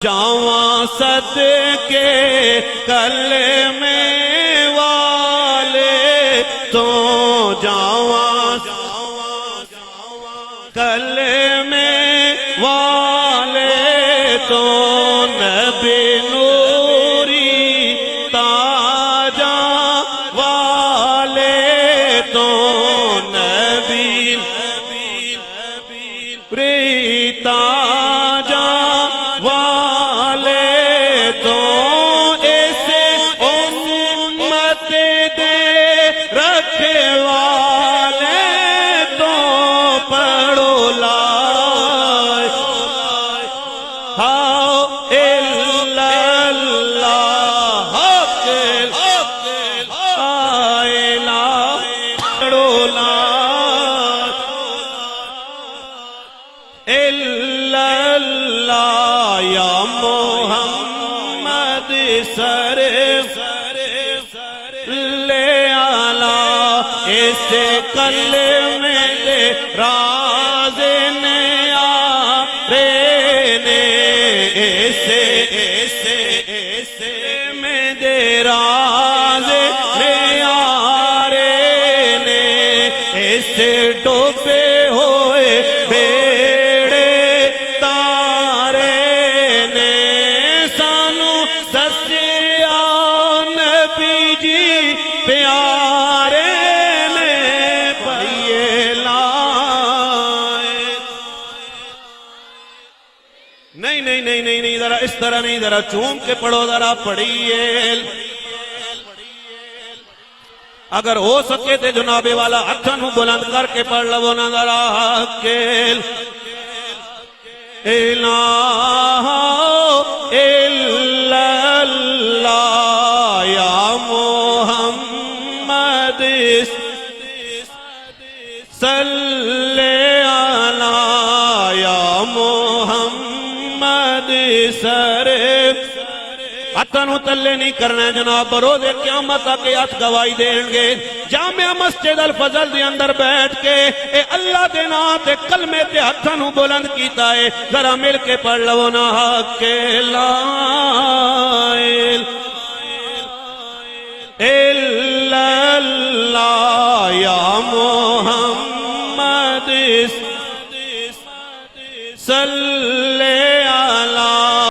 جاواں صدقے کلمے والے تو جاواں کلمے والے تو نبی نوری تاجا والے تو نبی تاجا والے تو ایسے امت دے رکھے والے تو پڑھو لا یا محمد سر لے آلہ ایسے کلمے دے راز نے آرے نے ایسے میں دے راز نے آرے نے ایسے ڈوبے ہوئے بیڑے تارے نے سانو دسیا نبی جی پیارے نے پڑھیے لائے نہیں ذرا اس طرح نہیں، ذرا چوم کے پڑھو، ذرا پڑھیے اگر ہو سکے تے جناب والا ہتھاں بلند کر کے پڑھ لو نا ذرا کے الہ الا اللہ یا محمد صلی علی یا محمد سر ہتھاں تلے نہیں کرنا جناب، بروز قیامت تک ہاتھ گواہی دیں گے۔ جامعہ مسجد الفضل دے اندر بیٹھ کے اے اللہ دے نام تے کلمے تے ہتھاں بلند کیتا ہے، ذرا مل کے پڑھ لو نا حق لا